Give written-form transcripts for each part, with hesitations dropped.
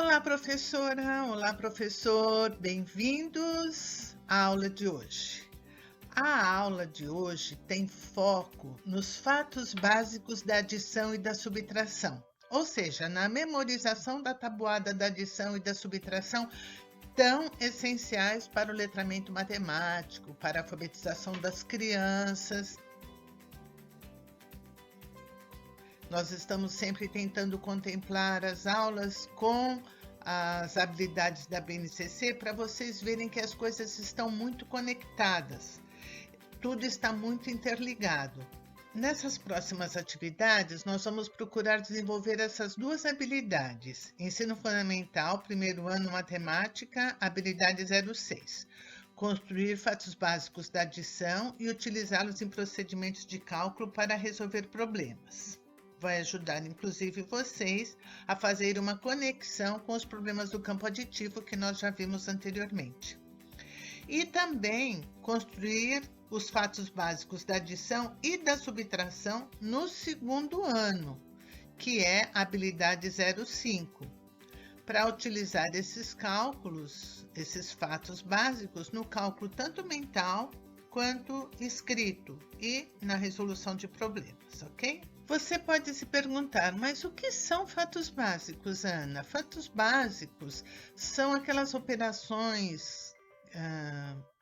Olá, professora! Olá, professor! Bem-vindos à aula de hoje. A aula de hoje tem foco nos fatos básicos da adição e da subtração, ou seja, na memorização da tabuada da adição e da subtração, tão essenciais para o letramento matemático, para a alfabetização das crianças. Nós estamos sempre tentando contemplar as aulas com as habilidades da BNCC para vocês verem que as coisas estão muito conectadas. Tudo está muito interligado. Nessas próximas atividades, nós vamos procurar desenvolver essas duas habilidades. Ensino Fundamental, primeiro ano Matemática, habilidade 06. Construir fatos básicos da adição e utilizá-los em procedimentos de cálculo para resolver problemas. Vai ajudar, inclusive, vocês a fazer uma conexão com os problemas do campo aditivo que nós já vimos anteriormente. E também construir os fatos básicos da adição e da subtração no segundo ano, que é a habilidade 05, para utilizar esses cálculos, esses fatos básicos, no cálculo tanto mental quanto escrito e na resolução de problemas, ok? Você pode se perguntar, mas o que são fatos básicos, Ana? Fatos básicos são aquelas operações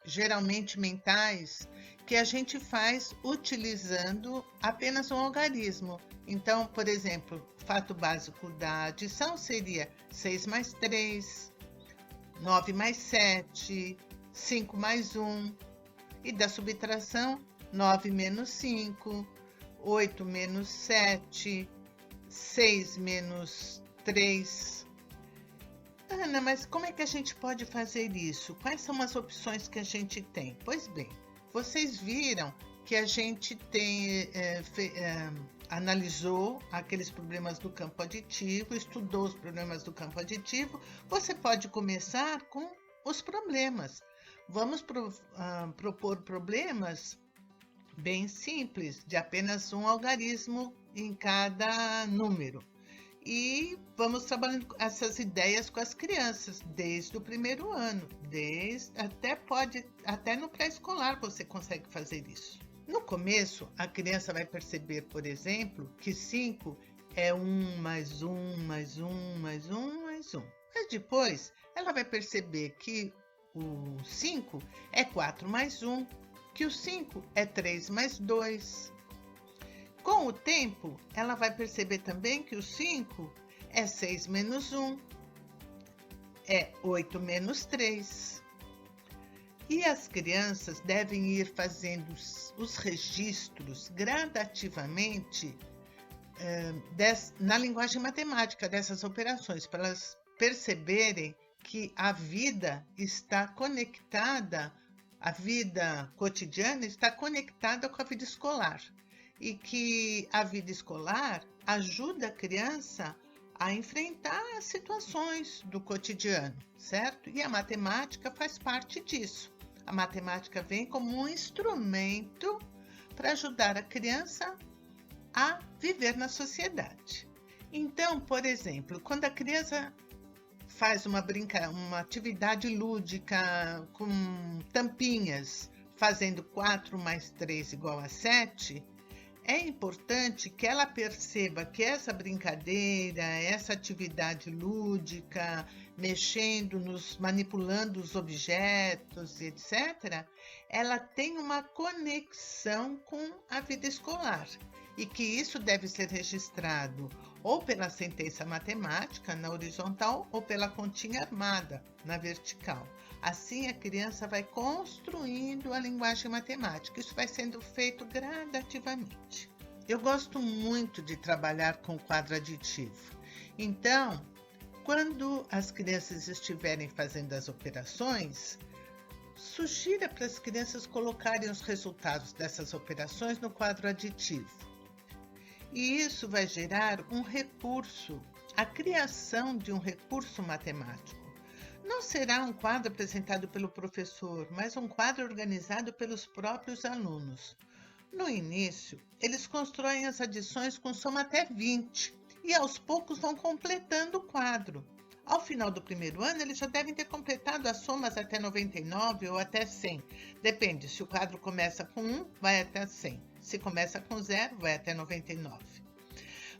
geralmente mentais que a gente faz utilizando apenas um algarismo. Então, por exemplo, fato básico da adição seria 6 mais 3, 9 mais 7, 5 mais 1. E da subtração, 9 menos 5, 8 menos 7, 6 menos 3. Ana, mas como é que a gente pode fazer isso? Quais são as opções que a gente tem? Pois bem, vocês viram que a gente analisou aqueles problemas do campo aditivo, estudou os problemas do campo aditivo. Você pode começar com os problemas. Vamos propor problemas bem simples, de apenas um algarismo em cada número. E vamos trabalhando essas ideias com as crianças desde o primeiro ano, até no pré-escolar você consegue fazer isso. No começo, a criança vai perceber, por exemplo, que 5 é 1 mais 1 mais 1 mais 1 mais 1. Mas depois, ela vai perceber que o 5 é 4 mais 1, que o 5 é 3 mais 2. Com o tempo, ela vai perceber também que o 5 é 6 menos 1, é 8 menos 3. E as crianças devem ir fazendo os registros gradativamente na linguagem matemática dessas operações, para elas perceberem que a vida está conectada, a vida cotidiana está conectada com a vida escolar. E que a vida escolar ajuda a criança a enfrentar as situações do cotidiano, certo? E a matemática faz parte disso. A matemática vem como um instrumento para ajudar a criança a viver na sociedade. Então, por exemplo, quando a criança faz uma atividade lúdica com tampinhas, fazendo 4 mais 3 igual a 7, é importante que ela perceba que essa brincadeira, essa atividade lúdica, manipulando os objetos, etc., ela tem uma conexão com a vida escolar e que isso deve ser registrado ou pela sentença matemática na horizontal ou pela continha armada na vertical. Assim, a criança vai construindo a linguagem matemática. Isso vai sendo feito gradativamente. Eu gosto muito de trabalhar com quadro aditivo. Então, quando as crianças estiverem fazendo as operações, sugira para as crianças colocarem os resultados dessas operações no quadro aditivo. E isso vai gerar um recurso, a criação de um recurso matemático. Não será um quadro apresentado pelo professor, mas um quadro organizado pelos próprios alunos. No início, eles constroem as adições com soma até 20 e aos poucos vão completando o quadro. Ao final do primeiro ano, eles já devem ter completado as somas até 99 ou até 100. Depende, se o quadro começa com 1, vai até 100. Se começa com 0, vai até 99.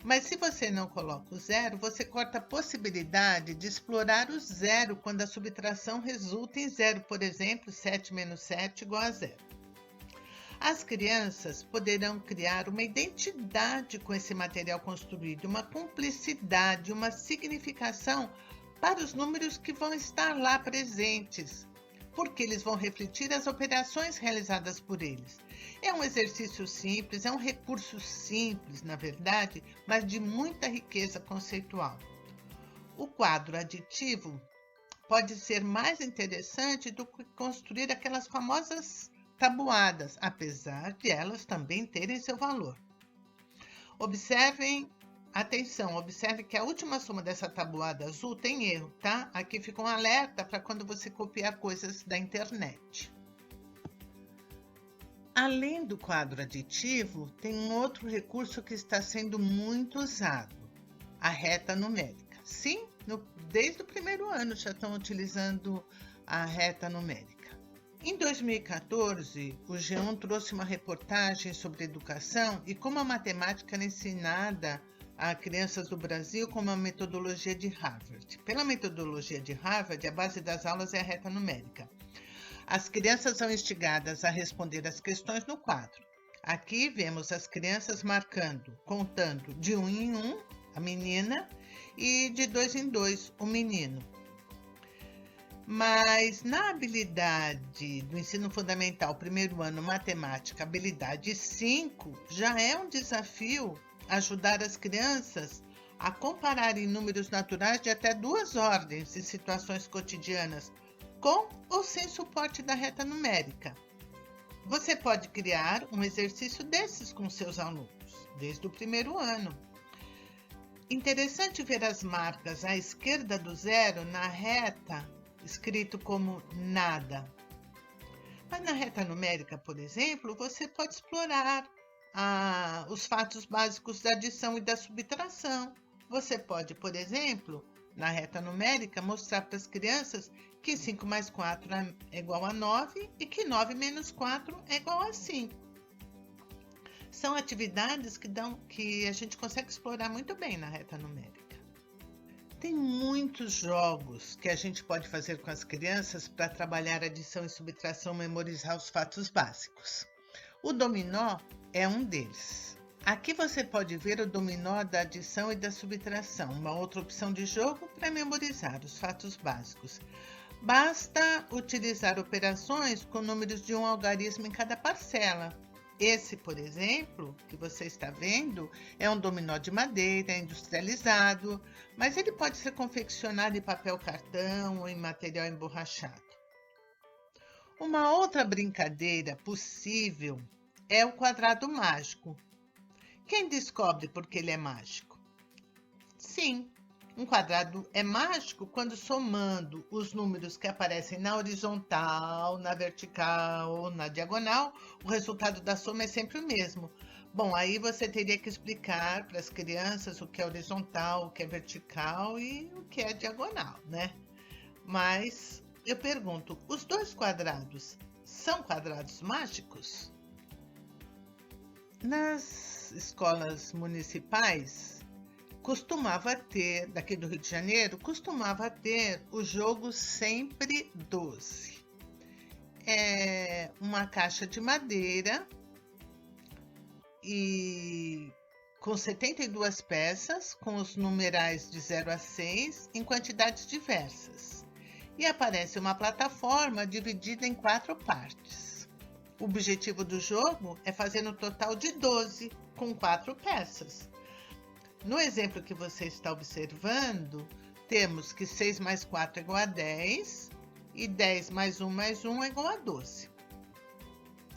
Mas se você não coloca o 0, você corta a possibilidade de explorar o 0 quando a subtração resulta em 0. Por exemplo, 7 menos 7 igual a 0. As crianças poderão criar uma identidade com esse material construído, uma cumplicidade, uma significação para os números que vão estar lá presentes, porque eles vão refletir as operações realizadas por eles. É um exercício simples, é um recurso simples, na verdade, mas de muita riqueza conceitual. O quadro aditivo pode ser mais interessante do que construir aquelas famosas tabuadas, apesar de elas também terem seu valor. Observe que a última soma dessa tabuada azul tem erro, tá? Aqui fica um alerta para quando você copiar coisas da internet. Além do quadro aditivo, tem um outro recurso que está sendo muito usado, a reta numérica. Sim, desde o primeiro ano já estão utilizando a reta numérica. Em 2014, o G1 trouxe uma reportagem sobre educação e como a matemática era ensinada a crianças do Brasil com uma metodologia de Harvard. Pela metodologia de Harvard, a base das aulas é a reta numérica. As crianças são instigadas a responder as questões no quadro. Aqui vemos as crianças contando de 1 em 1, a menina, e de 2 em 2, o menino. Mas na habilidade do ensino fundamental, primeiro ano, matemática, habilidade 5, já é um desafio ajudar as crianças a compararem números naturais de até 2 ordens em situações cotidianas, com ou sem suporte da reta numérica. Você pode criar um exercício desses com seus alunos, desde o primeiro ano. Interessante ver as marcas à esquerda do 0 na reta, escrito como nada. Mas na reta numérica, por exemplo, você pode explorar os fatos básicos da adição e da subtração. Você pode, por exemplo, na reta numérica, mostrar para as crianças que 5 mais 4 é igual a 9 e que 9 menos 4 é igual a 5. São atividades que a gente consegue explorar muito bem na reta numérica. Tem muitos jogos que a gente pode fazer com as crianças para trabalhar adição e subtração, memorizar os fatos básicos. O dominó é um deles. Aqui você pode ver o dominó da adição e da subtração, uma outra opção de jogo para memorizar os fatos básicos. Basta utilizar operações com números de um algarismo em cada parcela. Esse, por exemplo, que você está vendo, é um dominó de madeira, industrializado, mas ele pode ser confeccionado em papel cartão ou em material emborrachado. Uma outra brincadeira possível é o quadrado mágico. Quem descobre por que ele é mágico? Sim, um quadrado é mágico quando somando os números que aparecem na horizontal, na vertical ou na diagonal, o resultado da soma é sempre o mesmo. Bom, aí você teria que explicar para as crianças o que é horizontal, o que é vertical e o que é diagonal, né? Mas eu pergunto, os 2 quadrados são quadrados mágicos? Nas escolas municipais, daqui do Rio de Janeiro, costumava ter o jogo Sempre 12. É uma caixa de madeira e com 72 peças, com os numerais de 0 a 6, em quantidades diversas. E aparece uma plataforma dividida em 4 partes. O objetivo do jogo é fazer no total de 12, com 4 peças. No exemplo que você está observando, temos que 6 mais 4 é igual a 10 e 10 mais 1 mais 1 é igual a 12.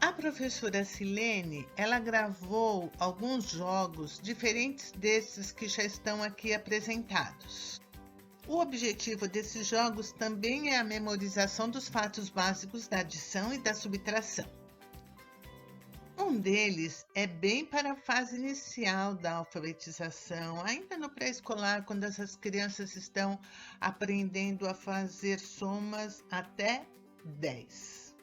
A professora Silene, ela gravou alguns jogos diferentes desses que já estão aqui apresentados. O objetivo desses jogos também é a memorização dos fatos básicos da adição e da subtração. Um Um deles é bem para a fase inicial da alfabetização, ainda no pré-escolar, quando essas crianças estão aprendendo a fazer somas até 10.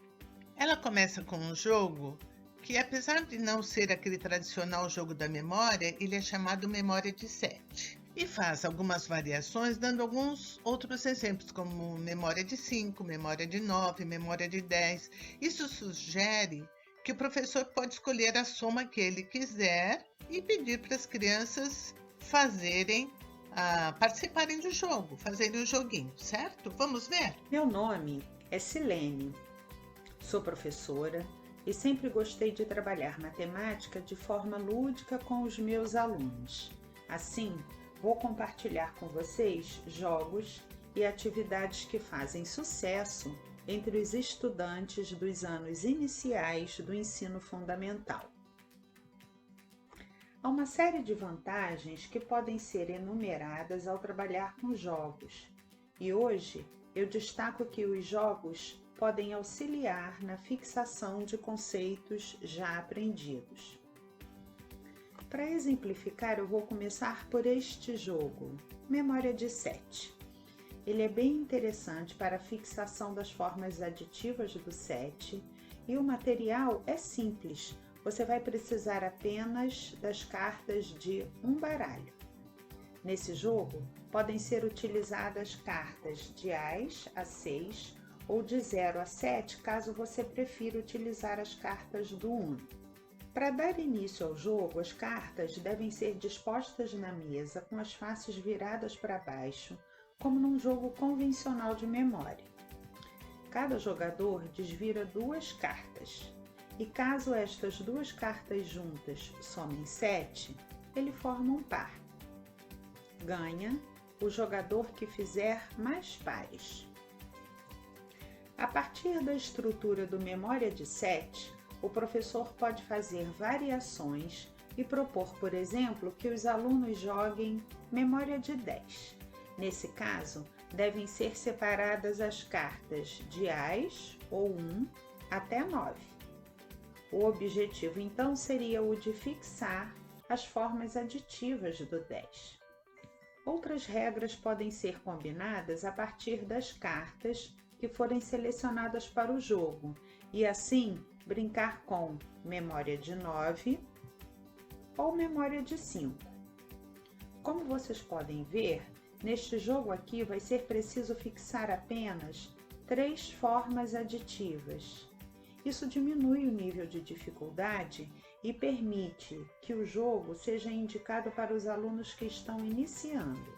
Ela começa com um jogo que, apesar de não ser aquele tradicional jogo da memória, ele é chamado memória de 7. E faz algumas variações, dando alguns outros exemplos, como memória de 5, memória de 9, memória de 10. Isso sugere que o professor pode escolher a soma que ele quiser e pedir para as crianças participarem do jogo, fazerem o joguinho, certo? Vamos ver? Meu nome é Silene, sou professora e sempre gostei de trabalhar matemática de forma lúdica com os meus alunos. Assim, vou compartilhar com vocês jogos e atividades que fazem sucesso entre os estudantes dos anos iniciais do ensino fundamental. Há uma série de vantagens que podem ser enumeradas ao trabalhar com jogos, e hoje eu destaco que os jogos podem auxiliar na fixação de conceitos já aprendidos. Para exemplificar, eu vou começar por este jogo, Memória de 7. Ele é bem interessante para a fixação das formas aditivas do 7 e o material é simples. Você vai precisar apenas das cartas de um baralho. Nesse jogo, podem ser utilizadas cartas de Ás a 6 ou de 0 a 7, caso você prefira utilizar as cartas do Uno. Para dar início ao jogo, as cartas devem ser dispostas na mesa com as faces viradas para baixo, como num jogo convencional de memória. Cada jogador desvira 2 cartas, e caso estas 2 cartas juntas somem 7, ele forma um par. Ganha o jogador que fizer mais pares. A partir da estrutura do Memória de 7, o professor pode fazer variações e propor, por exemplo, que os alunos joguem Memória de 10. Nesse caso, devem ser separadas as cartas de Ás ou 1 até 9. O objetivo, então, seria o de fixar as formas aditivas do 10. Outras regras podem ser combinadas a partir das cartas que forem selecionadas para o jogo, e assim brincar com memória de 9 ou memória de 5. Como vocês podem ver, neste jogo aqui vai ser preciso fixar apenas 3 formas aditivas. Isso diminui o nível de dificuldade e permite que o jogo seja indicado para os alunos que estão iniciando.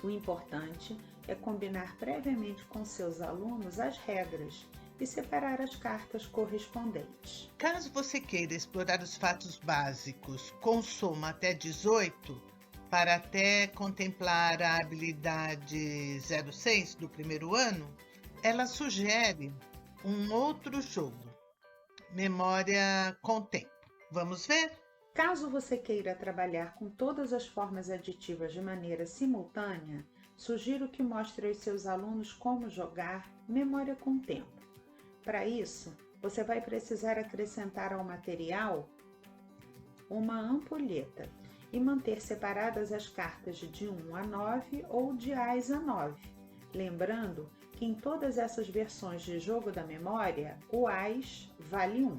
O importante é combinar previamente com seus alunos as regras e separar as cartas correspondentes. Caso você queira explorar os fatos básicos com soma até 18, para até contemplar a habilidade 06 do primeiro ano, ela sugere um outro jogo, Memória com Tempo. Vamos ver? Caso você queira trabalhar com todas as formas aditivas de maneira simultânea, sugiro que mostre aos seus alunos como jogar Memória com Tempo. Para isso, você vai precisar acrescentar ao material uma ampulheta e manter separadas as cartas de 1 a 9 ou de Ás a 9. Lembrando que em todas essas versões de jogo da memória, o Ás vale 1.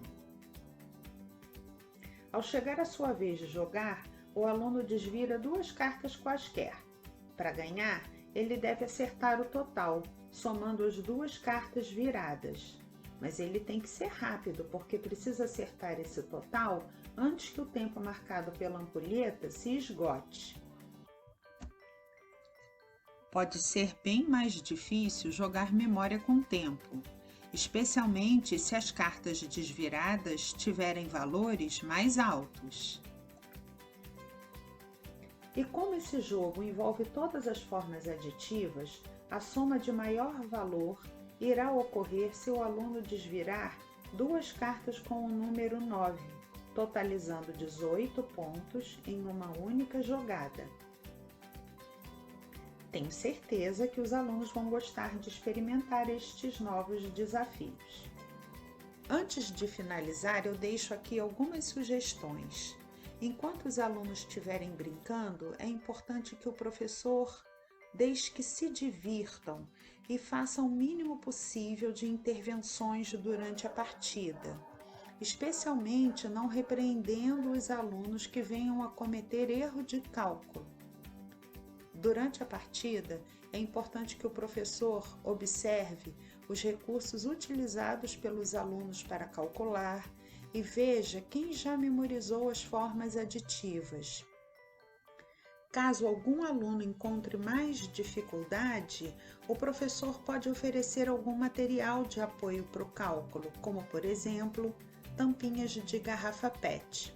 Ao chegar a sua vez de jogar, o aluno desvira 2 cartas quaisquer. Para ganhar, ele deve acertar o total, somando as 2 cartas viradas. Mas ele tem que ser rápido, porque precisa acertar esse total antes que o tempo marcado pela ampulheta se esgote. Pode ser bem mais difícil jogar memória com tempo, especialmente se as cartas desviradas tiverem valores mais altos. E como esse jogo envolve todas as formas aditivas, a soma de maior valor irá ocorrer se o aluno desvirar 2 cartas com o número 9, totalizando 18 pontos em uma única jogada. Tenho certeza que os alunos vão gostar de experimentar estes novos desafios. Antes de finalizar, eu deixo aqui algumas sugestões. Enquanto os alunos estiverem brincando, é importante que o professor deixe que se divirtam e faça o mínimo possível de intervenções durante a partida, especialmente não repreendendo os alunos que venham a cometer erro de cálculo. Durante a partida, é importante que o professor observe os recursos utilizados pelos alunos para calcular e veja quem já memorizou as formas aditivas. Caso algum aluno encontre mais dificuldade, o professor pode oferecer algum material de apoio para o cálculo, como, por exemplo, tampinhas de garrafa PET.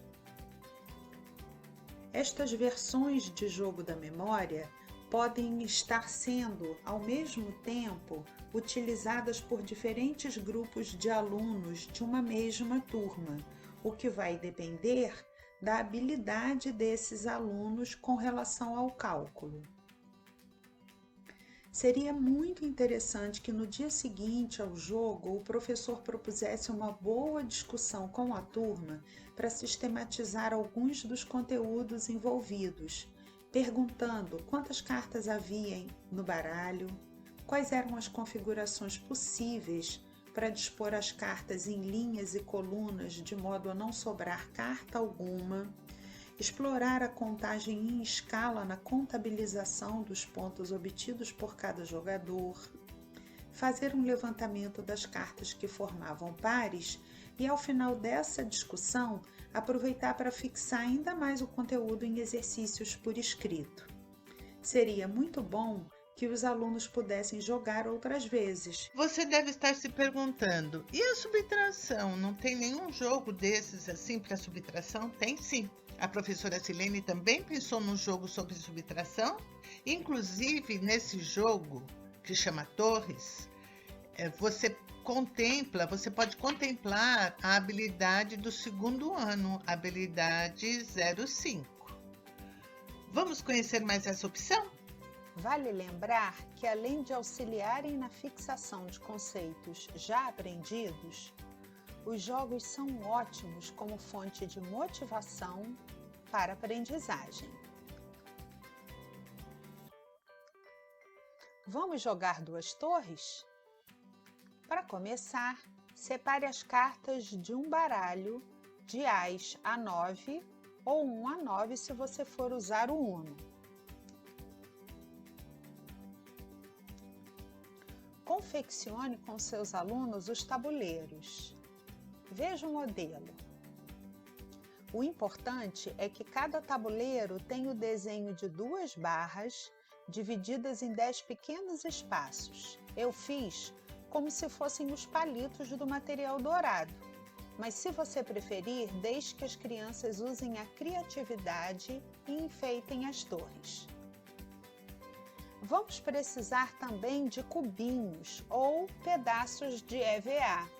Estas versões de jogo da memória podem estar sendo, ao mesmo tempo, utilizadas por diferentes grupos de alunos de uma mesma turma, o que vai depender da habilidade desses alunos com relação ao cálculo. Seria muito interessante que no dia seguinte ao jogo o professor propusesse uma boa discussão com a turma para sistematizar alguns dos conteúdos envolvidos, perguntando quantas cartas havia no baralho, quais eram as configurações possíveis para dispor as cartas em linhas e colunas de modo a não sobrar carta alguma, explorar a contagem em escala na contabilização dos pontos obtidos por cada jogador, fazer um levantamento das cartas que formavam pares e, ao final dessa discussão, aproveitar para fixar ainda mais o conteúdo em exercícios por escrito. Seria muito bom que os alunos pudessem jogar outras vezes. Você deve estar se perguntando, e a subtração? Não tem nenhum jogo desses assim para subtração? Tem sim. A professora Silene também pensou num jogo sobre subtração. Inclusive, nesse jogo, que chama Torres, você pode contemplar a habilidade do segundo ano, a habilidade 05. Vamos conhecer mais essa opção? Vale lembrar que, além de auxiliarem na fixação de conceitos já aprendidos, os jogos são ótimos como fonte de motivação para a aprendizagem. Vamos jogar duas torres? Para começar, separe as cartas de um baralho de Ás a 9 ou 1 a 9 se você for usar o Uno. Confeccione com seus alunos os tabuleiros. Veja o modelo. O importante é que cada tabuleiro tenha o desenho de 2 barras divididas em 10 pequenos espaços. Eu fiz como se fossem os palitos do material dourado, mas se você preferir, deixe que as crianças usem a criatividade e enfeitem as torres. Vamos precisar também de cubinhos ou pedaços de EVA.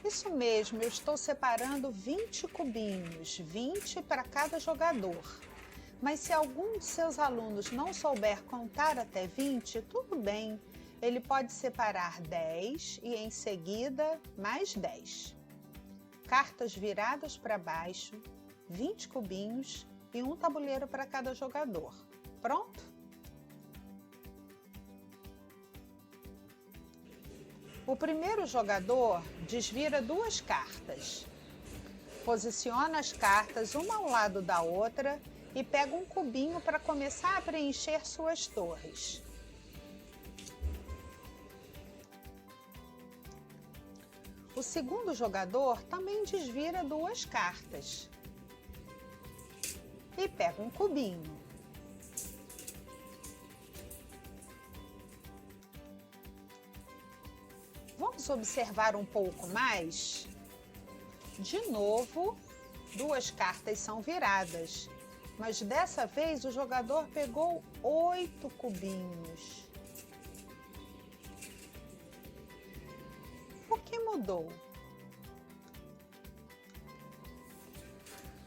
Isso mesmo, eu estou separando 20 cubinhos, 20 para cada jogador. Mas se algum de seus alunos não souber contar até 20, tudo bem. Ele pode separar 10 e em seguida mais 10. Cartas viradas para baixo, 20 cubinhos e um tabuleiro para cada jogador. Pronto? O primeiro jogador desvira 2 cartas. Posiciona as cartas uma ao lado da outra e pega um cubinho para começar a preencher suas torres. O segundo jogador também desvira 2 cartas e pega um cubinho. Vamos observar um pouco mais? De novo, 2 cartas são viradas, mas dessa vez o jogador pegou 8 cubinhos. que mudou?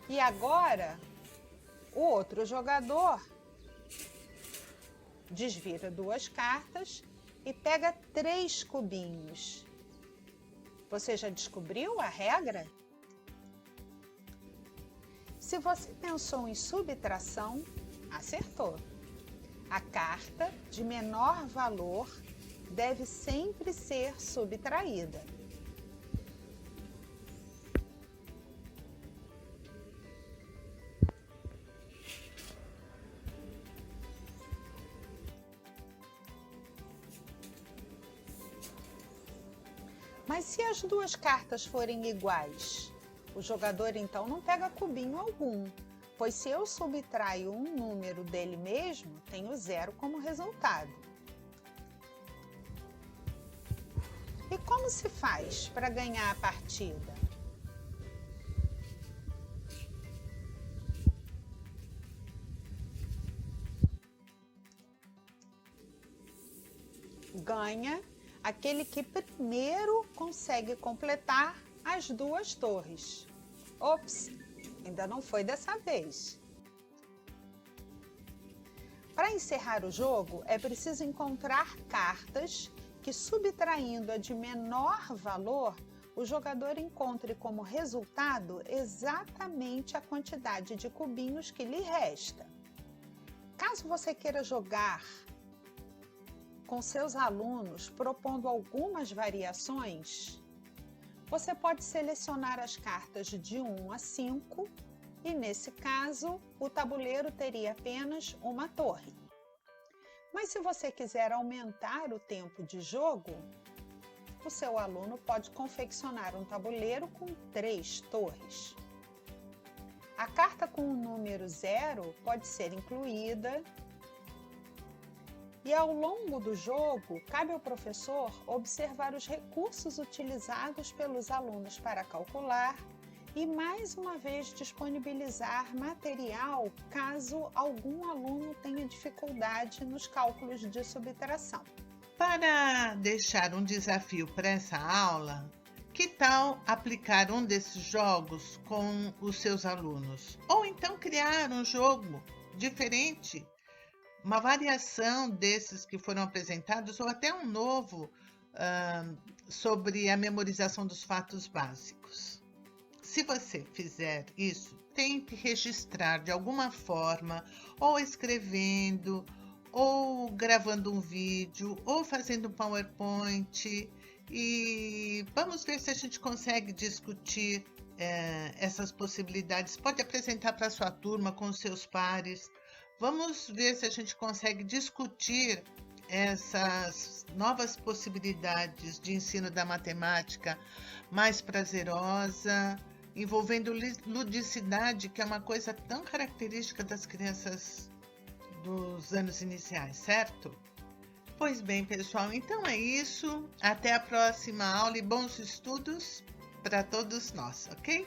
E agora, o outro jogador desvira 2 cartas e pega 3 cubinhos. Você já descobriu a regra? Se você pensou em subtração, acertou. A carta de menor valor deve sempre ser subtraída. Mas se as 2 cartas forem iguais, o jogador então não pega cubinho algum, pois se eu subtraio um número dele mesmo, tenho 0 como resultado. E como se faz para ganhar a partida? Ganha aquele que primeiro consegue completar as 2 torres. Ops, ainda não foi dessa vez. Para encerrar o jogo, é preciso encontrar cartas que, subtraindo a de menor valor, o jogador encontre como resultado exatamente a quantidade de cubinhos que lhe resta. Caso você queira jogar com seus alunos propondo algumas variações, você pode selecionar as cartas de 1 a 5 e, nesse caso, o tabuleiro teria apenas uma torre. Mas se você quiser aumentar o tempo de jogo, o seu aluno pode confeccionar um tabuleiro com 3 torres. A carta com o número 0 pode ser incluída. E ao longo do jogo, cabe ao professor observar os recursos utilizados pelos alunos para calcular e, mais uma vez, disponibilizar material caso algum aluno tenha dificuldade nos cálculos de subtração. Para deixar um desafio para essa aula, que tal aplicar um desses jogos com os seus alunos? Ou então criar um jogo diferente, uma variação desses que foram apresentados, ou até um novo sobre a memorização dos fatos básicos. Se você fizer isso, tente registrar de alguma forma, ou escrevendo, ou gravando um vídeo, ou fazendo um PowerPoint, e vamos ver se a gente consegue discutir essas possibilidades. Pode apresentar para a sua turma, com os seus pares. Vamos ver se a gente consegue discutir essas novas possibilidades de ensino da matemática mais prazerosa, envolvendo ludicidade, que é uma coisa tão característica das crianças dos anos iniciais, certo? Pois bem, pessoal, então é isso. Até a próxima aula e bons estudos para todos nós, ok?